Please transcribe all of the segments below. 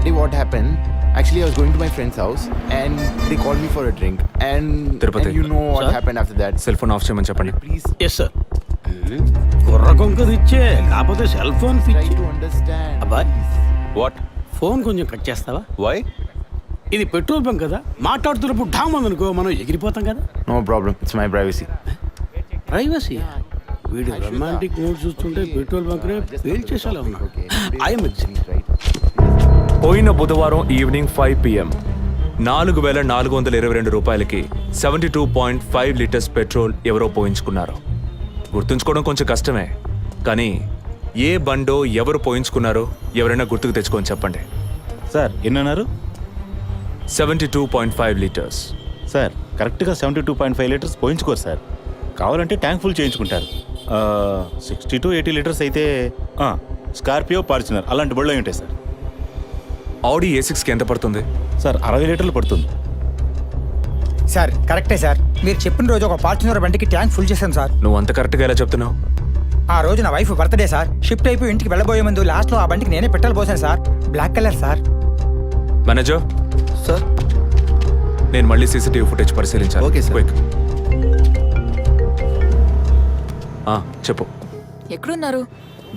that day what happened, actually I was going to my friend's house and they called me for a drink and you know what happened after that. Cell phone off చేయమని చెప్పండి. Please yes sir. కుర్ర కొంకది ఇచ్చే కాకపోతే cell phone try పిచ్చి. to understand. అబ్బాయ్ what phone కొంచెం cut చేస్తావా? వై? ఇది పెట్రోల్ బంక్ కదా, మాట్లాడుతున్నప్పుడు ఢామ్ అనుకో మనం ఎగిరిపోతాం కదా. No problem, it's my privacy. Privacy. వీడు రొమాంటిక్ మూడ్ చూస్తుంటే పెట్రోల్ బంక్ రే ఫెయిల్ చేసేలా ఉన్నాడు. I'm Right. పోయిన బుధవారం ఈవినింగ్ 5 PM 4,422 రూపాయలకి 72.5 లీటర్స్ పెట్రోల్ ఎవరో పోయించుకున్నారు. గుర్తుంచుకోవడం కొంచెం కష్టమే, కానీ ఏ బండో ఎవరు పోయించుకున్నారో ఎవరైనా గుర్తుకు తెచ్చుకొని చెప్పండి. సార్ ఎన్నన్నారు? 72.5 లీటర్స్. సార్ కరెక్ట్గా 72.5 లీటర్స్ పోయించుకోరు సార్. కావాలంటే ట్యాంక్ ఫుల్ చేయించుకుంటారు. 60 to 80 లీటర్స్ అయితే స్కార్పియో, ఫార్చునర్ అలాంటి బళ్ళు ఉంటాయి సార్. ఆడి A6కి ఎంత పడుతుంది? సార్ 60 లీటర్లు పడుతుంది. సార్ కరెక్టే సార్, మీరు చెప్పిన రోజు ఒక ఫార్చునర్ బండికి ట్యాంక్ ఫుల్ చేశాను సార్. నువ్వు అంత కరెక్ట్గా ఎలా చెప్తున్నావు? ఆ రోజు నా వైఫ్ బర్త్డే సార్. షిఫ్ట్ అయిపోయి ఇంటికి వెళ్ళబోయే ముందు లాస్ట్లో ఆ బండికి నేనే పెట్రోల్ పోసాను sir. Black colour sir. Manager sir, నేను మళ్ళీ CCTV ఫుటేజ్ పరిశీలించాను. Okay sir. క్విక్. చెప్పు. ఎక్కడున్నారు?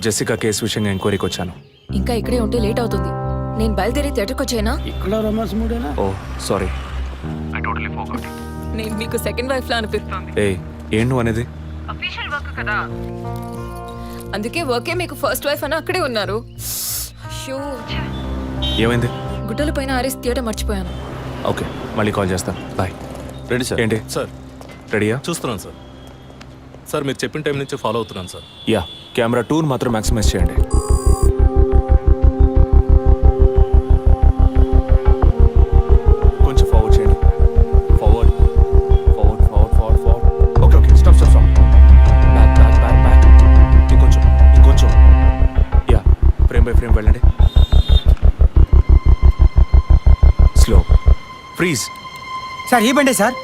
జెసికా కేసు విషయంగా ఎంక్వైరీకి వచ్చాను. ఇంకా ఇక్కడే ఉంటే లేట్ అవుతుంది. నేను బయలుదేరి థియేటర్కి వచ్చేనా? ఇక్కడ రొమాన్స్ మూడేనా? ఓ సారీ. నేను మీకు సెకండ్ వైఫ్ లా అనిపిస్తుంది. ఏం నువ్వు అనేది? అఫీషియల్ వర్క్ కదా, అందుకే వర్కే మీకు ఫస్ట్ వైఫ్ అని అక్కడే ఉన్నారు. అయ్యో, ఏమైంది? గుడ్డల పైన ఆరేసి థియేటర్ మర్చిపోయాను. ఓకే, మళ్ళీ కాల్ చేస్తాను. బాయ్. Ready sir. ఏంటి సార్, రెడీయా? చూస్తున్నాను సార్. సార్ మీరు చెప్పిన టైం నుంచి ఫాలో అవుతున్నాను సార్. యా, కెమెరా 2 మాత్రం మ్యాక్సిమైజ్ చేయండి. కొంచెం ఫార్వర్డ్ చేయండి. Forward forward forward forward forward. Okay okay, stop stop stop. Back back back back. ఇంకొంచెం ఇంకొంచెం. యా, ఫ్రేమ్ బై ఫ్రేమ్ వెళ్ళండి. స్లో. ఫ్రీజ్. సార్ ఈ బండే సార్.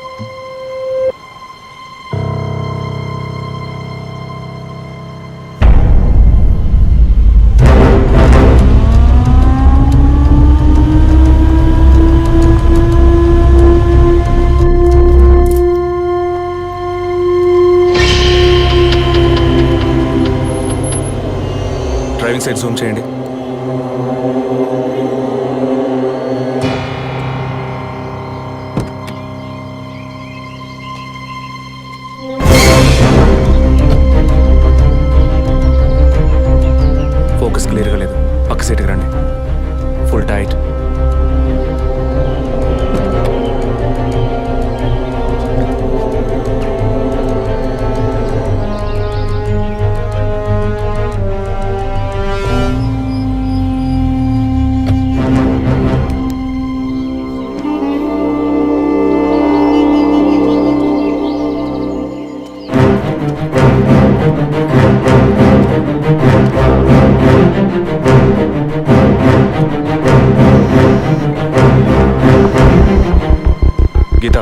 డ్రైవింగ్ సైడ్ జూమ్ చేయండి. ఫోకస్ క్లియర్గా లేదు. పక్క సీట్కి రండి. Full tight. గీత,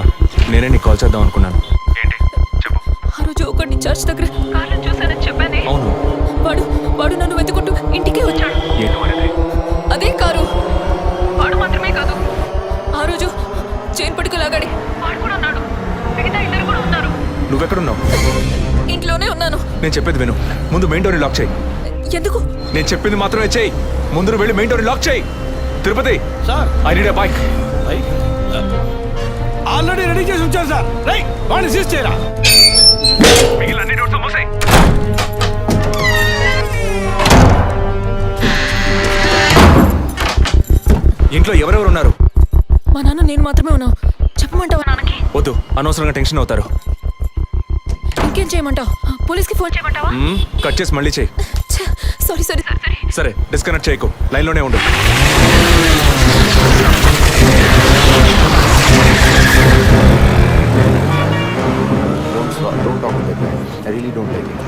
నేనే నీకు కాల్ చేద్దాం అనుకున్నాను. ఏంటి చెప్పు. ఆ రోజు ఒకటి చర్చ్ దగ్గర కార్లో చూసానని చెప్పానే. అవును. వాడు నన్ను వెతుకుంటూ ఇంటికే వచ్చాడు. ఏంటి అనేది? అదే కారు. వాడు మాత్రమే కాదు, ఆ రోజు చైన్ పట్టుకు లాగాడి వాడు కూడా ఉన్నాడు. మిగతా ఇద్దరు కూడా ఉన్నారు. నువ్వెక్కడున్నావు? ఇంట్లోనే ఉన్నాను. నేను చెప్పేది విను. ముందు మెయిన్ డోర్ని లాక్ చేయి. ఎందుకు? నేను చెప్పింది మాత్రమే చేయి. ముందు నువ్వు వెళ్ళి మెయిన్ డోర్ని లాక్ చేయి. Tirupati, sir I need a bike. Already ready చేసి ఉంచారు సార్. రైట్, వాడిని సీజ్ చేయరా. మిగిలిన అన్ని డోర్స్ మూసేయ్. ఇంట్లో ఎవరెవరు ఉన్నారు? మా నాన్న నేను మాత్రమే ఉన్నావు. చెప్పమంటావా నాన్నకి? వద్దు, అనవసరంగా టెన్షన్ అవుతారు. ఇంకేం చేయమంటావు? పోలీస్కి ఫోన్ చేయమంటావా? కట్ చేసి మళ్ళీ చేయి. Sorry sorry sorry. సరే, డిస్కనెక్ట్ చేయకు, లైన్లోనే ఉండు. Don't talk about that. I really don't like it.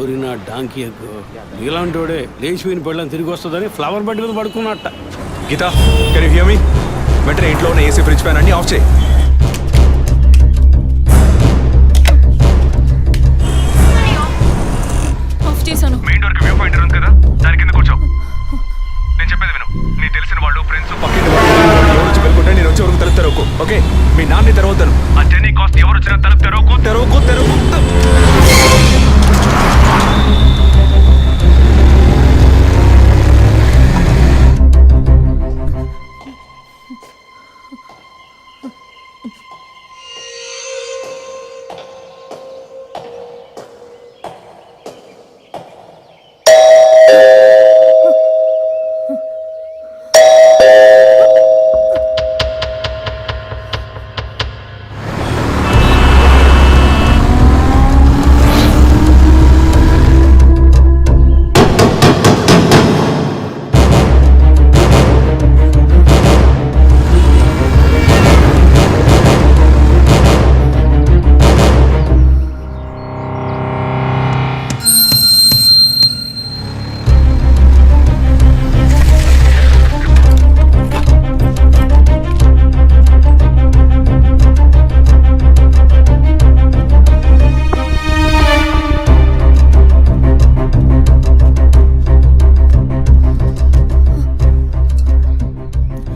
ఓరిన డాంకీ ఎగ్గు ఇలాంటోడే లేచిపోయిన పెళ్ళని తిరిగి వస్తుందని ఫ్లవర్ బెడ్ మీద పడుకున్నట్ట. Geetha, can you hear me? వెంటనే ఇంట్లో ఉన్న ఏసీ, ఫ్రిడ్జ్, ఫ్యాన్ అన్ని ఆఫ్ చేయి. ఆఫ్ చేశాను. మెయిన్ డోర్ కి వ్యూ పాయింటర్ ఉంది కదా, దాని కింద కూర్చో. నేను చెప్పేది విను. మీ నాన్ని తెరవద్దను అంతే నీ కాస్ట్ ఎవరు వచ్చినా తలుపు తెరవకు.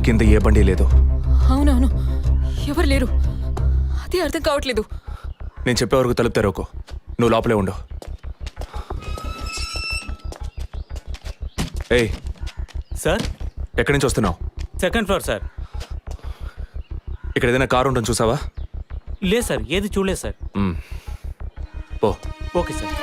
కింద ఏ బండి లేదు. అవునవును, ఎవరు లేరు. అదే అర్థం కావట్లేదు. నేను చెప్పే వరకు తలుపు తెరవకు. నువ్వు లోపలే ఉండు. ఏయ్, సార్, ఎక్కడి నుంచి వస్తున్నావు? Second floor sir. ఇక్కడ ఏదైనా కారు ఉంటుంది చూసావా? లేదు సార్, ఏది చూడలేదు సార్. పో. Okay sir.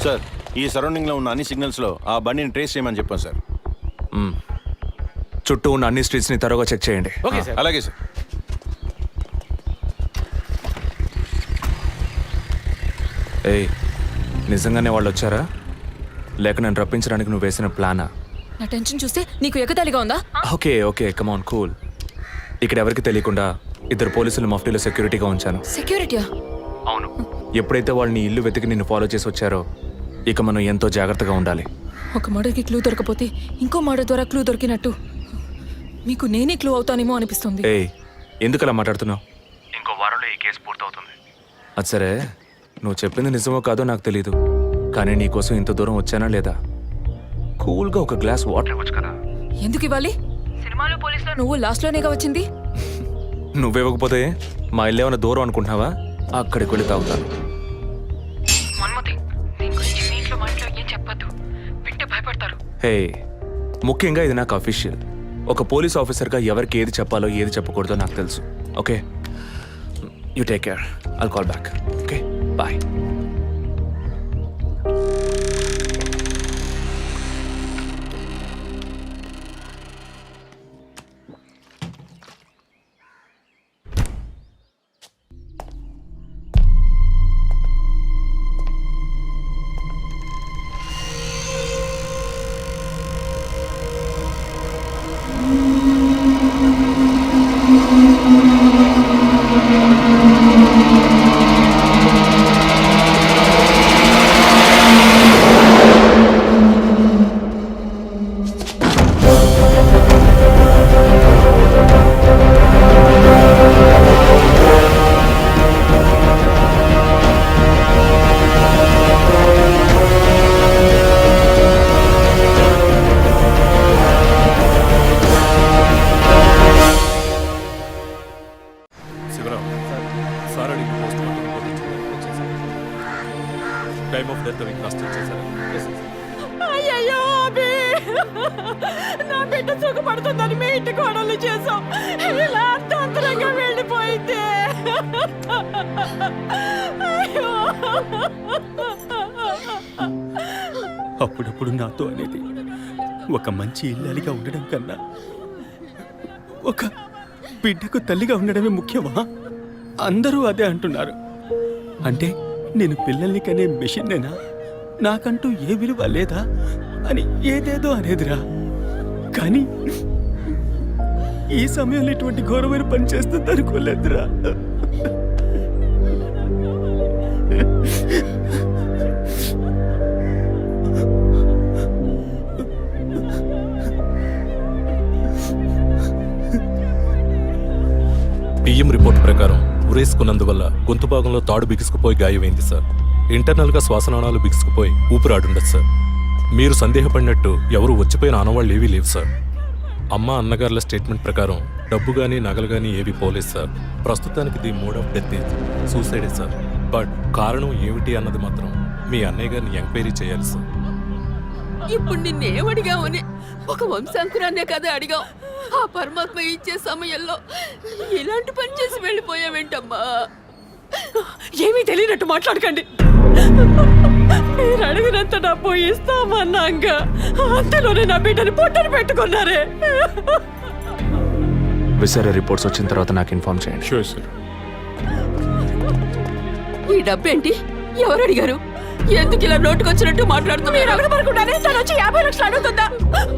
సార్, ఈ సరౌండింగ్లో ఉన్న అన్ని సిగ్నల్స్లో ఆ బండిని ట్రేస్ చేయమని చెప్పాను సార్. చుట్టూ ఉన్న అన్ని స్ట్రీట్స్ని తరువుగా చెక్ చేయండి. Okay sir. అలాగే సార్. ఏయ్, నిజంగానే వాళ్ళు వచ్చారా లేక నన్ను రప్పించడానికి నువ్వు వేసిన ప్లానా? నా టెన్షన్ చూస్తే నీకు ఎగతాళిగా ఉందా? ఓకే ఓకే, కమాన్ కూల్. ఇక్కడ ఎవరికి తెలియకుండా ఇద్దరు పోలీసులు మఫ్టీలో సెక్యూరిటీగా ఉంచాను. సెక్యూరిటీయా? అవును. ఎప్పుడైతే వాళ్ళని ఇల్లు వెతికి నిన్ను ఫాలో చేసి వచ్చారో ఇక మనం ఎంతో జాగ్రత్తగా ఉండాలి. ఒక మర్డర్కి క్లూ దొరకపోతే ఇంకో మర్డర్ ద్వారా క్లూ దొరికినట్టు మీకు నేనే క్లూ అవుతానేమో అనిపిస్తుంది. ఏయ్, ఎందుకు అలా మాట్లాడుతున్నావు? ఇంకో వారంలో ఈ కేసు పూర్తవుతుంది. అది సరే, నువ్వు చెప్పింది నిజమో కాదో నాకు తెలీదు, కానీ నీకోసం ఇంత దూరం వచ్చానా లేదా? కూల్గా ఒక గ్లాస్ వాటర్ ఇవ్వచ్చు కదా. ఎందుకు ఇవ్వాలి? సినిమాలో పోలీసులో నువ్వు లాస్ట్లోనేగా వచ్చింది. నువ్వివ్వకపోతే మా ఇల్లు ఏమైనా దూరం అనుకుంటున్నావా? అక్కడికి వెళ్ళి తాగుతాను. హే, ముఖ్యంగా ఇది నాకు అఫీషియల్. ఒక పోలీస్ ఆఫీసర్గా ఎవరికి ఏది చెప్పాలో ఏది చెప్పకూడదో నాకు తెలుసు. Okay, you take care. I'll call back. Okay, bye. Time of death కాస్ట్ చేశారు. అయ్యయ్యో అభి, నా బిడ్డ సుఖపడుతుందని మీ ఇంటి కోడలు చేసాం. ఇలా అర్థాంతరంగా వెళ్ళిపోయింది. అయ్యో. అప్పుడప్పుడు నాతో అనేది ఒక మంచి ఇల్లాలిగా ఉండడం కన్నా ఒక బిడ్డకు తల్లిగా ఉండడమే ముఖ్యమా? అందరూ అదే అంటున్నారు. అంటే నేను పిల్లల్ని కనే మెషిన్నేనా, నాకంటూ ఏ విలువ లేదా అని ఏదేదో అనేదిరా. కానీ ఈ సమయంలో ఇటువంటి ఘోరమైన పని చేస్తుంది అనుకోలేదురా. పిఎం రిపోర్ట్ ప్రకారం ఉరేసుకున్నందువల్ల గొంతు భాగంలో తాడు బిగుసుకుపోయి గాయమైంది సార్. ఇంటర్నల్గా శ్వాసనాళాలు బిగుసుకుపోయి ఊపిరాడుండదు సార్. మీరు సందేహపడినట్టు ఎవరు వచ్చిపోయిన ఆనవాళ్ళు ఏవీ లేవు సార్. అమ్మ అన్నగారుల స్టేట్మెంట్ ప్రకారం డబ్బు కానీ నగలు కానీ ఏవి పోలేదు సార్. ప్రస్తుతానికి ది మోడ్ ఆఫ్ డెత్ సూసైడే సార్. బట్ కారణం ఏమిటి అన్నది మాత్రం మీ అన్నయ్య గారిని ఎంక్వైరీ చేయాలి సార్. ఇప్పుడు నిన్నేమడిగామని ఒక వంశాంకురాన్నే కదా అడిగాం. ఆ పరమాత్మ ఇచ్చే సమయంలో ఇలాంటి పని చేసి వెళ్ళిపోయావేంటమ్మా? ఏమీ తెలియనట్టు మాట్లాడకండి. మీరు అడిగినంత డబ్బు ఇస్తామన్నాక అంతలోనే నా బిడ్డని పొట్టని పెట్టుకున్నారే. విసారా రిపోర్ట్స్ వచ్చిన తర్వాత నాకు ఇన్ఫార్మ్ చేయండి. Sure sir. ఈ డబ్బేంటి? ఎవరు అడిగారు? ఎందుకు ఇలా నోటుకొచ్చినట్టు మాట్లాడుతున్నారు? మీరు అడగబడకుండానే తను వచ్చి 50 లక్షలు అడుగుతుందా?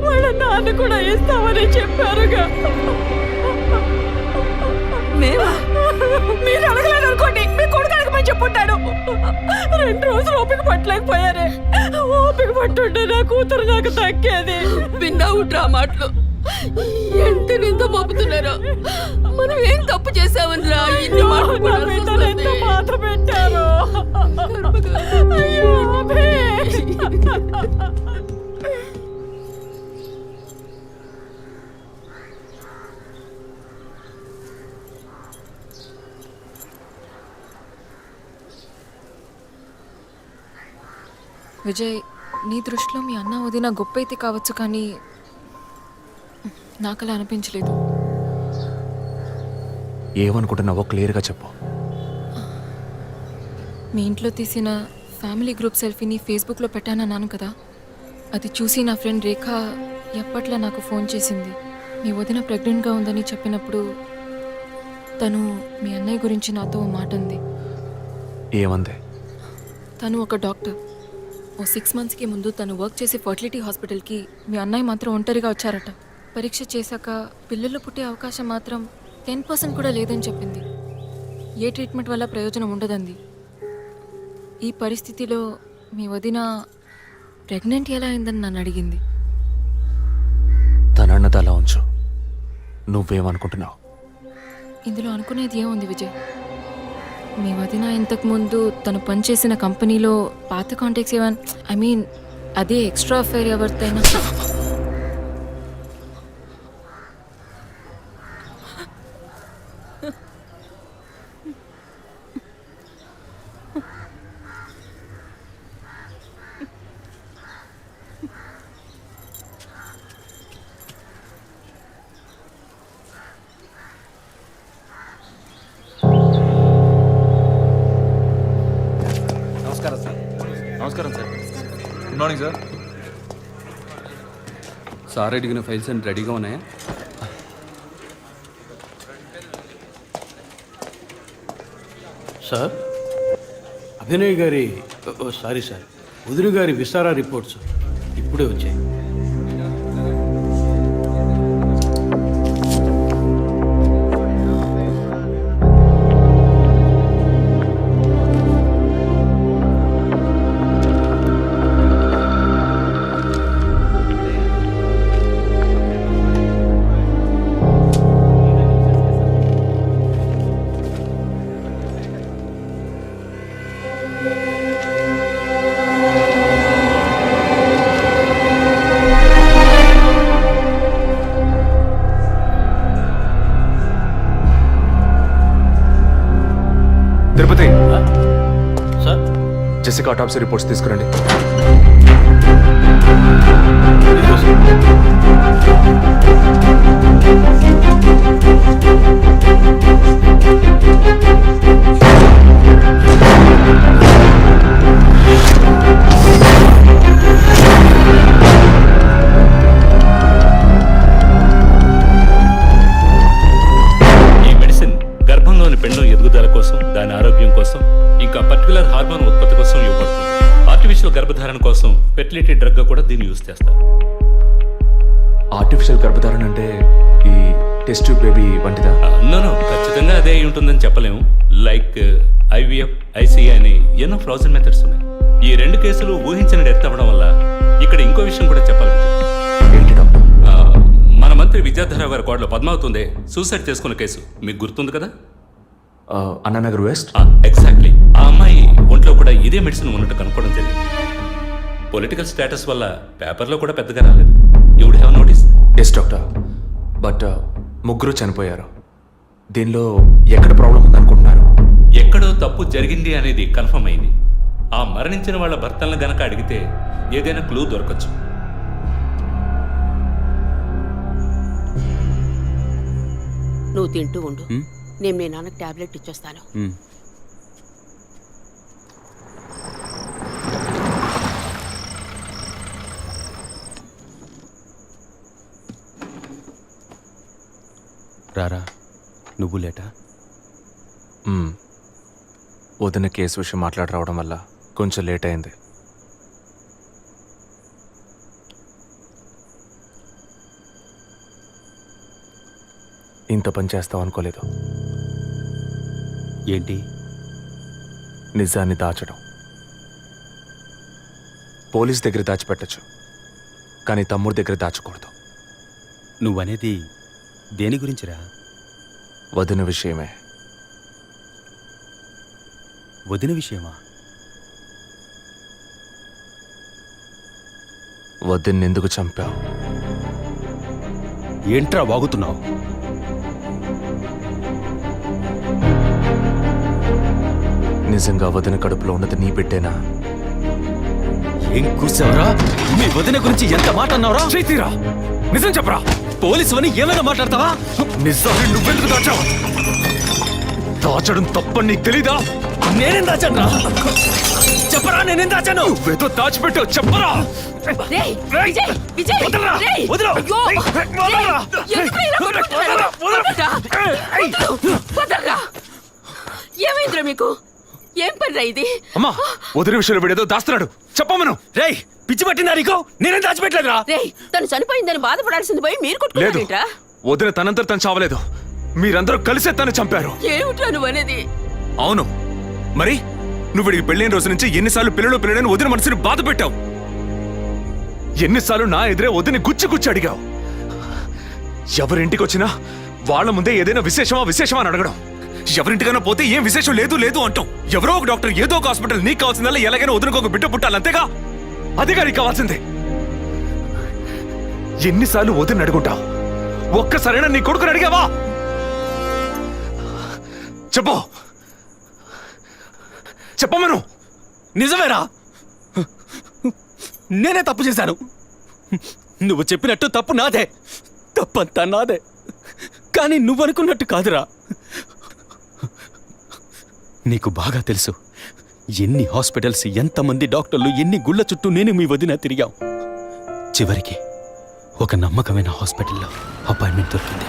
వాళ్ళ నాన్న కూడా ఇస్తామని చెప్పారుగా. మేమా? మీరు అడగలేదు అనుకోండి, మీ కొడుకు అడగమని చెప్పుంటాడు. 2 రోజులు ఓపిక పట్టలేకపోయారే. ఓపిక పట్టుంటే నా కూతురు నాకు దక్కేది. విన్నావు డ్రా మాటలు ఎంత నింద మోపుతున్నారో. మనం ఏం తప్పు చేసామని రా ఇన్ని మాటలు మాత్ర పెట్టారు. అయ్యో విజయ్, నీ దృష్టిలో మీ అన్న వదిన గొప్ప అయితే కావచ్చు, కానీ నాకు అలా అనిపించలేదు. ఏమనుకుంటున్నావో క్లియర్గా చెప్పు. మీ ఇంట్లో తీసిన ఫ్యామిలీ గ్రూప్ సెల్ఫీని ఫేస్బుక్లో పెట్టానన్నాను కదా, అది చూసి నా ఫ్రెండ్ రేఖ ఎప్పట్లా నాకు ఫోన్ చేసింది. మీ వదిన ప్రెగ్నెంట్గా ఉందని చెప్పినప్పుడు తను మీ అన్నయ్య గురించి నాతో ఓ మాట అంది. ఏమంది? తను ఒక డాక్టర్. ఓ 6 మంత్స్కి ముందు తను వర్క్ చేసే ఫర్టిలిటీ హాస్పిటల్కి మీ అన్నయ్య మాత్రం ఒంటరిగా వచ్చారట. పరీక్ష చేశాక పిల్లలు పుట్టే అవకాశం మాత్రం 10% కూడా లేదని చెప్పింది. ఏ ట్రీట్మెంట్ వల్ల ప్రయోజనం ఉండదంది. ఈ పరిస్థితిలో మీ వదిన ప్రెగ్నెంట్ ఎలా అయిందని నన్ను అడిగింది. తనన్నది అలా ఉంచు. నువ్వేమనుకుంటున్నావు? ఇందులో అనుకునేది ఏముంది విజయ్? మీ వదిన ఇంతకుముందు తను పనిచేసిన కంపెనీలో పాత కాంటాక్ట్స్ ఏమైనా, అదే ఎక్స్ట్రా అఫైర్ ఎవరితైనా నమస్కారం sir. Good morning sir. Sir అడిగిన ఫైల్స్ అన్ని రెడీగా ఉన్నాయా? సార్, అభినయ్ గారి సారీ సార్, వదిన గారి విసారా రిపోర్ట్స్ ఇప్పుడే వచ్చాయి. తిరుపతి, సార్, జెసికా ఆటాప్సీ రిపోర్ట్స్ తీసుకురండి. ఈ మెడిసిన్ గర్భంలోని పెన్ను ఎదుగుదలకు ఫర్టిలిటీ డ్రగ్గా కూడా దీన్ని యూజ్ చేస్తారు. ఆర్టిఫిషియల్ గర్భధారణ అంటే ఈ టెస్ట్ ట్యూబ్ బేబీ వంటిదా? నో ఖచ్చితంగా అదే అయి ఉంటుందని చెప్పలేము. లైక్ ఐవీఎఫ్, ఐసీఐ అని ఎన్నో ఫ్రోజన్ మెథడ్స్ ఉన్నాయి. ఈ 2 కేసులు ఊహించిన డెత్ అవ్వడం వల్ల ఇక్కడ ఇంకో విషయం కూడా చెప్పాలి. ఏంటి డాక్టర్? మన మంత్రి విద్యాధరరావు గారి కోడలు పద్మావతి సూసైడ్ చేసుకున్న కేసు మీకు గుర్తుంది కదా? అన్నానగర్ వెస్ట్. ఎగ్జాక్ట్లీ. ఆ అమ్మాయి ఒంట్లో కూడా ఇదే మెడిసిన్ ఉన్నట్టు కనుక్కోవడం జరిగింది. పొలిటికల్ స్టేటస్ వల్ల పేపర్లో కూడా పెద్దగా రాలేదు. You would have notice. Yes doctor, but ముగ్గురు చనిపోయారు. దీనిలో ఎక్కడ ప్రాబ్లం ఉందనుకుంటున్నారు? ఎక్కడో తప్పు జరిగింది అనేది కన్ఫర్మ్ అయింది. ఆ మరణించిన వాళ్ళ భర్తలను గనక అడిగితే ఏదైనా క్లూ దొరకచ్చు. నువ్వు తింటూ ఉండు, నేను మీ నాన్నకు టాబ్లెట్ ఇచ్చొస్తాను. రారా, నువ్వు లేటా? వదిన కేసు విషయం మాట్లాడి రావడం వల్ల కొంచెం లేట్ అయింది. ఇంత పని చేస్తావు అనుకోలేదు. ఏంటి? నిజాన్ని దాచడం. పోలీస్ దగ్గర దాచిపెట్టచ్చు, కానీ తమ్ముడి దగ్గర దాచకూడదు. నువ్వనేది దేని గురించిరా? వదిన విషయమే. వదిన విషయమా? వదిన్ని ఎందుకు చంపావు? ఏంట్రా వాగుతున్నావు? నిజంగా వదిన కడుపులో ఉన్నది నీ బిడ్డేనా? ఏం కూర్చావరా? మీ వదిన గురించి ఎంత మాట అన్నావురా? చేతిరా, నిజం చెప్పరా. పోలీసు అని ఏమైనా మాట్లాడతావా? నిజాన్ని నువ్వెందుకు దాచావు? దాచడం తప్పని నీకు తెలీదా? నేనేం దాచాను? చెప్పరా, నేనేం దాచాను? నువ్వేదో దాచిపెట్టావు, చెప్పరా. రేయ్, విజయ్, విజయ్, వదలరా, రేయ్, వదలు. అయ్యో, వదలరా. రేయ్, ఎందుకు ఇలా కొట్టుకుంటున్నారు? వదలరా, వదలరా. ఏమైందిరా మీకు? ఏం పనిరా ఇది? అమ్మా, వదిన విషయంలో వీడేదో దాస్తున్నాడు, చెప్పమను. రేయ్, పిచ్చి పట్టిందా నీకు? నేనేం దాచిపెట్టలేదురా. రేయ్, తను చనిపోయిందని బాధపడాల్సింది పోయి మీరు లేదు, కొట్టుకుంటారేంట్రా? వదిన తనంతట తను చావలేదు. మీరందరూ కలిసే తను చంపారు. ఏమిట్రా నువ్వు అనేది? అవును, మరి నువ్వు వీడికి పెళ్ళైన రోజు నుంచి ఎన్నిసార్లు పిల్లడని వదిన మనసుని బాధ పెట్టావు? ఎన్నిసార్లు నా ఎదురే వదిని గుచ్చి అడిగావు? ఎవరింటికి వచ్చినా వాళ్ళ ముందే ఏదైనా విశేషమా అని అడగడం. ఎవరింటికైనా పోతే ఏం విశేషం లేదు అంటాం. ఎవరో ఒక డాక్టర్, ఏదో ఒక హాస్పిటల్, నీకు కావాల్సిందల్లా ఎలాగైనా వదినకు ఒక బిడ్డ పుట్టాలి, అంతేగా? అదేగా నీకు కావాల్సిందే. ఎన్నిసార్లు వదిన అడుగుంటావు? ఒక్కసారైనా నీ కొడుకుని అడిగావా? చెప్పమను. నిజమేరా, నేనే తప్పు చేశాను. నువ్వు చెప్పినట్టు తప్పు నాదే, తప్పంతా నాదే. కానీ నువ్వు అనుకున్నట్టు కాదురా. నీకు బాగా తెలుసు ఎన్ని హాస్పిటల్స్, ఎంతమంది డాక్టర్లు, ఎన్ని గుళ్ళ చుట్టూ నేను మీ వదిన తిరిగాం. చివరికి ఒక నమ్మకమైన హాస్పిటల్లో అపాయింట్మెంట్ దొరికింది.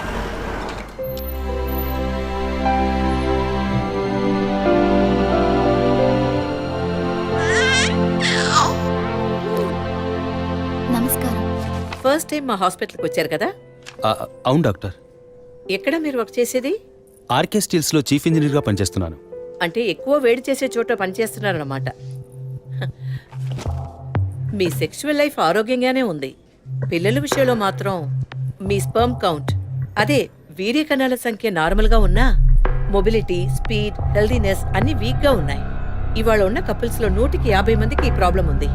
నమస్కారం. ఫస్ట్ టైం మా హాస్పిటల్కి వచ్చారు కదా? అవును డాక్టర్. ఎక్కడ మీరు వర్క్ చేసేది? ఆర్కే స్టీల్స్లో చీఫ్ ఇంజనీర్గా పనిచేస్తున్నాను. అంటే ఎక్కువ వేడి చేసే చోట పనిచేస్తున్నారన్నమాట. మీ సెక్షువల్ లైఫ్ ఆరోగ్యంగానే ఉంది. పిల్లల విషయంలో మాత్రం మీ స్పర్మ్ కౌంట్, అదే వీర్య కణాల సంఖ్య నార్మల్గా ఉన్నా మొబిలిటీ, స్పీడ్, హెల్దీనెస్ అన్ని వీక్గా ఉన్నాయి. ఇవాళ ఉన్న కపుల్స్లో 150 మందికి ఈ ప్రాబ్లం ఉంది.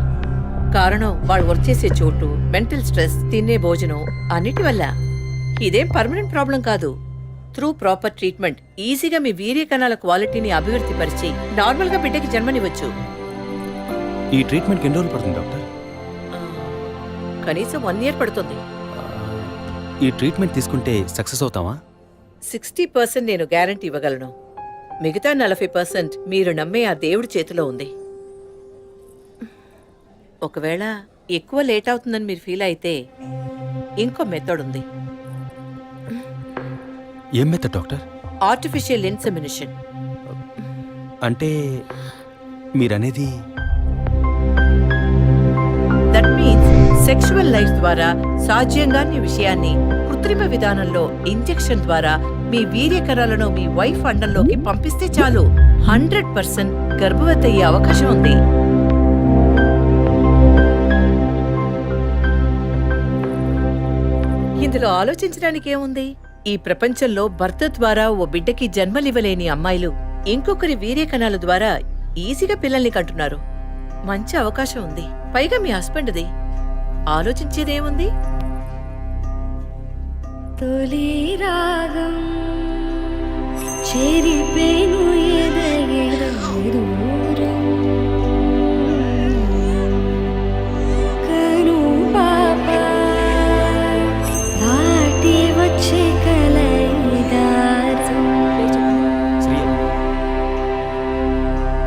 కారణం వాళ్ళు వర్క్ చేసే చోటు, మెంటల్ స్ట్రెస్, తినే భోజనం అన్నిటి వల్ల. ఇదేం పర్మనెంట్ ప్రాబ్లం కాదు. త్రూ ప్రాపర్ ట్రీట్మెంట్ ఈజీగా మీ వీర్య కణాల క్వాలిటీని అభివృద్ధి పరిచి నార్మల్గా బిడ్డకి జన్మనివ్వచ్చు. ఈ ట్రీట్మెంట్కి ఎన్ని రోజులు పడుతుంది డాక్టర్? కనీసం 1 year పడుతుంది. ఈ ట్రీట్మెంట్ తీసుకుంటే సక్సెస్ అవుతామా? 60% నేను గ్యారంటీ ఇవ్వగలను. మిగతా 40% మీరు నమ్మే ఆ దేవుడి చేతిలో ఉంది. ఒకవేళ ఎక్కువ లేట్ అవుతుందని మీరు ఫీల్ అయితే ఇంకో మెథడ్ ఉంది. ఏం మెథడ్ డాక్టర్? Artificial insemination. అంటే మీరనేది? దట్ సెక్షువల్ లైఫ్ ద్వారా సాధ్యంగాని విషయాన్ని కృత్రిమ విధానంలో ఇంజెక్షన్ ద్వారా మీ వీర్యకరాలను మీ వైఫ్ అండంలోకి పంపిస్తే చాలు 100% గర్భవతి అయ్యే అవకాశం ఉంది. ఇందులో ఆలోచించడానికి ఏముంది? ఈ ప్రపంచంలో భర్త ద్వారా ఓ బిడ్డకి జన్మలివ్వలేని అమ్మాయిలు ఇంకొకరి వీర్యకణాల ద్వారా ఈజీగా పిల్లల్ని కంటున్నారు. మంచి అవకాశం ఉంది. పైగా మీ హస్బెండ్ది. ఆలోచించేదేముంది? తొలి రాగం చెరిపేను ఎదగెదూరం కను పాప దాటి వచ్చే కలైదారం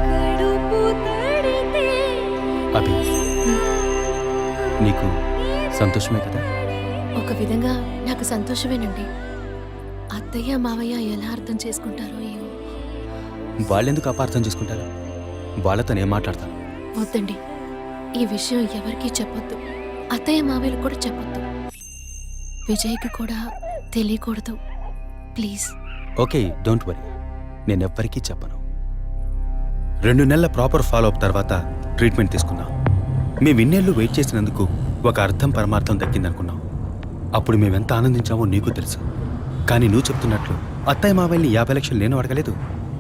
కడుపు తడితే అభి, నీకు సంతోషమే కదా? ఒక విధంగా నాకు సంతోషమేనండి. అత్తయ్య మావయ్య ఎలా అర్థం చేసుకుంటారో ఏమో. వాళ్ళెందుకు అపార్థం చేసుకుంటారు? వాళ్ళతో నేను మాట్లాడతాను. వద్దండి, ఈ విషయం ఎవరికీ చెప్పొద్దు. అత్తయ్య మావయ్యలు కూడా చెప్పొద్దు. విజయ్కి కూడా తెలియకూడదు, ప్లీజ్. Okay, don't worry. నేనెవ్వరికీ చెప్పను. 2 నెలల ప్రాపర్ ఫాలో అప్ తర్వాత ట్రీట్మెంట్ తీసుకున్నాం. మేము ఇన్నేళ్ళు వెయిట్ చేసినందుకు ఒక అర్థం పరమార్థం దక్కిందనుకున్నాం. అప్పుడు మేమెంత ఆనందించామో నీకు తెలుసు. కానీ నువ్వు చెప్తున్నట్లు అత్తయ్య మావయ్యని 50 లక్షలు నేను అడగలేదు.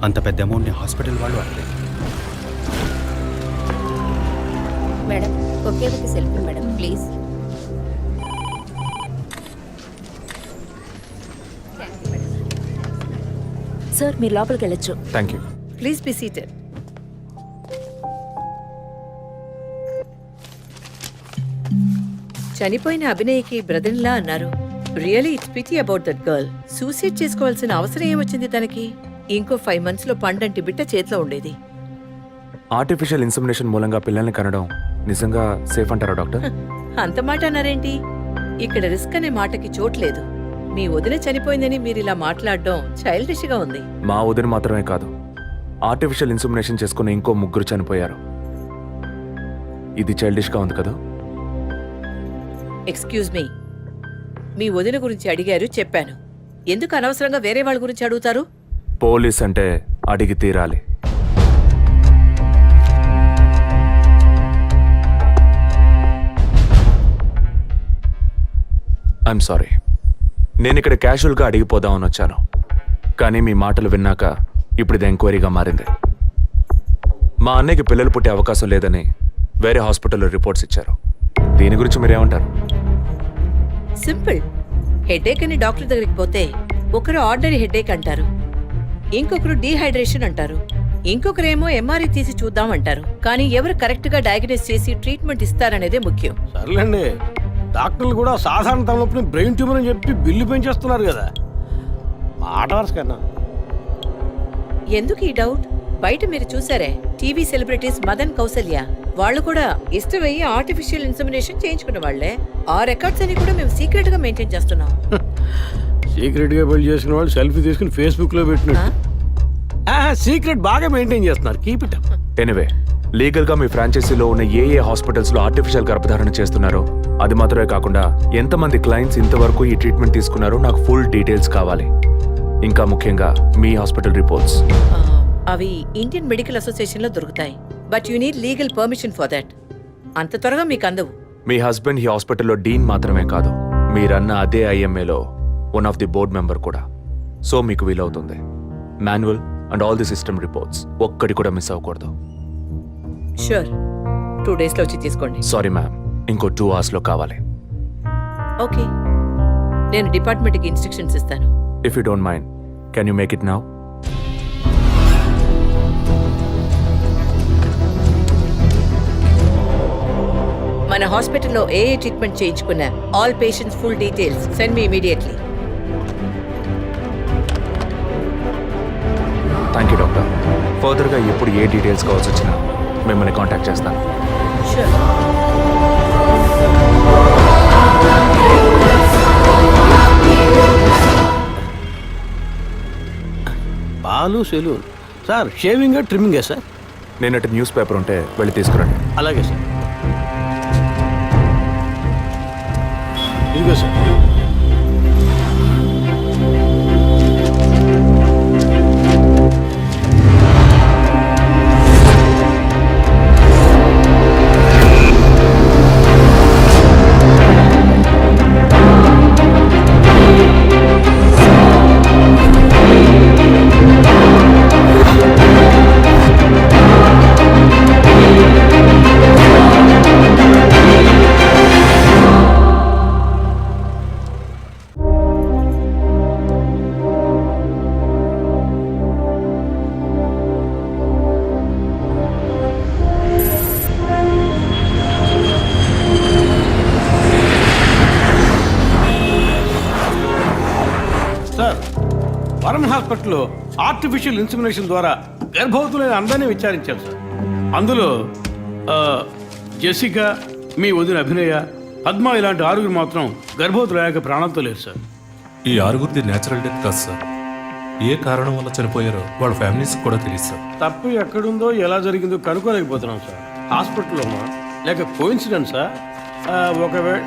అంత పెద్ద అమౌంట్ని హాస్పిటల్ వాళ్ళు అడగలేదు. మేడం, ఒకే ఒక సెల్ఫీ మేడం, ప్లీజ్. సార్, మీరు లోపలికి వెళ్ళొచ్చు. Thank you. Please be seated. చనిపోయిన అభినయకి బ్రదర్లా అన్నారు. Really it's pity about that girl. Suicide చేసుకోవాల్సిన అవసరం ఏమొచ్చింది తనకి? ఇంకో 5 months లో పండంటి బిడ్డ చేతిలో ఉండేది. ఆర్టిఫిషియల్ ఇన్సెమినేషన్ మూలంగా పిల్లల్ని కనడం నిజంగా సేఫ్ అంటారా డాక్టర్? అంత మాట అన్నారేంటి? ఇక్కడ రిస్క్ అనే మాటకి చోట్లేదు. మీ వదిన చనిపోయిందని మీరు ఇలా మాట్లాడడం చైల్డిష్ గా ఉంది. మా వదిన మాత్రమే కాదు, ఆర్టిఫిషియల్ ఇన్సెమినేషన్ చేసుకున్న ఇంకో 3 చనిపోయారు. ఇది చైల్డిష్గా ఉంది కదా? ఎక్స్క్యూజ్ మీ, మీ వదిన గురించి అడిగారు, చెప్పాను. ఎందుకు అనవసరంగా వేరే వాళ్ళ గురించి అడుగుతారు? పోలీస్ అంటే అడిగి తీరాలి. ఐఎమ్ సారీ, నేను ఇక్కడ క్యాజువల్గా అడిగిపోదామని వచ్చాను. కానీ మీ మాటలు విన్నాక ఇప్పుడు ఇది ఎంక్వైరీగా మారింది. మా అన్నయ్యకి పిల్లలు పుట్టే అవకాశం లేదని వేరే హాస్పిటల్లో రిపోర్ట్స్ ఇచ్చారు. దీని గురించి మీరేమంటారు? సింపుల్. హెడేక్ అని డాక్టర్ దగ్గరికి పోతే ఒకరు ఆర్డినరీ హెడేక్ అంటారు, ఇంకొకరు డీహైడ్రేషన్ అంటారు, ఇంకొకరేమో ఎంఆర్ఐ తీసి చూద్దాం అంటారు. కానీ ఎవరు కరెక్ట్ గా డయాగ్నోస్ చేసి ట్రీట్మెంట్ ఇస్తారనేదే ముఖ్యం. సర్లేండి, డాక్టర్లు కూడా సాధారణ తలనొప్పిని బ్రెయిన్ ట్యూమర్ అని చెప్పి బిల్లు పెంచేస్తున్నారు కదా. మాట వరుస కన్నా. ఎందుకు ఈ డౌట్? బయట మీరు చూసారే, టీవీ సెలబ్రిటీస్ మదన్ కౌసల్య వాళ్ళు కూడా ఇష్టమయ్యి ఆర్టిఫిషియల్ ఇన్సెమినేషన్ చేయించుకున్న వాళ్లే. ఆ రికార్డ్స్ అని కూడా మేము సీక్రెట్ గా మెయింటైన్ చేస్తున్నాం. సీక్రెట్ గా బిల్డ్ చేసుకున్న వాళ్ళు సెల్ఫీ తీసుకుని ఫేస్బుక్ లో పెట్టినట్టు సీక్రెట్ బాగా మెయింటైన్ చేస్తున్నారు. Keep it up. Anyway, legal గా మీ ఫ్రాంచైజీలో ఉన్న ఏ హాస్పిటల్స్ లో ఆర్టిఫిషియల్ గర్భధారణ చేస్తున్నారో అది మాత్రమే కాకుండా ఎంతమంది క్లయింట్స్ ఇంతవరకు ఈ ట్రీట్మెంట్ తీసుకున్నారో నాకు ఫుల్ డీటెయిల్స్ కావాలి. ఇంకా ముఖ్యంగా మీ హాస్పిటల్ రిపోర్ట్స్. అవి ఇండియన్ మెడికల్ అసోసియేషన్ లో దొరుకుతాయి. But you need legal permission for that. అంత త్వరగా మీకు అందవు. మీ హస్బెండ్ ఈ హాస్పిటల్లో డీన్ మాత్రమే కాదు, మీరన్న అదే IMAలో one of the board member కూడా. సో మీకు వీలవుతుంది. Manual and all the system reports ఒక్కడి కూడా మిస్ అవ్వకూడదు. షూర్, 2 days లో వచ్చి తీసుకోండి. సారీ మ్యామ్, ఇంకో 2 hours లో కావాలి. ఓకే, నేను డిపార్ట్మెంట్కి ఇన్స్ట్రక్షన్స్ ఇస్తాను. If you don't mind, can you make it now? మన హాస్పిటల్లో ఏ ట్రీట్మెంట్ చేయించుకున్న all patients full details send me immediately. Thank you doctor. ఫర్దర్గా ఎప్పుడు ఏ డీటెయిల్స్ కావాల్సి వచ్చినా మిమ్మల్ని కాంటాక్ట్ చేస్తాను. షూర్. పాలు సెలూన్ సార్. షేవింగ్ ట్రిమ్మింగే సార్? నేనటి న్యూస్ పేపర్ ఉంటే వెళ్ళి తీసుకురండి. అలాగే సార్. ఇదిగో సార్. సార్, వరుణ్ హాస్పిటల్లో ఆర్టిఫిషియల్ ఇన్సిమినేషన్ ద్వారా గర్భవతులైన అందరినీ విచారించారు సార్. అందులో జెసికా, మీ వదిన అభినయ, పద్మ ఇలాంటి 6 మాత్రం గర్భవతులయ్యాక ప్రాణంతో లేరు సార్. ఈ 6 నేచురల్ డెత్ కాదు సార్. ఏ కారణం వల్ల చనిపోయారో వాళ్ళ ఫ్యామిలీస్ కూడా తెలియదు సార్. తప్పు ఎక్కడుందో ఎలా జరిగిందో కనుక్కోలేకపోతున్నాం సార్. హాస్పిటల్లోమా లేక కోయిన్సిడెన్సా? ఒకవేళ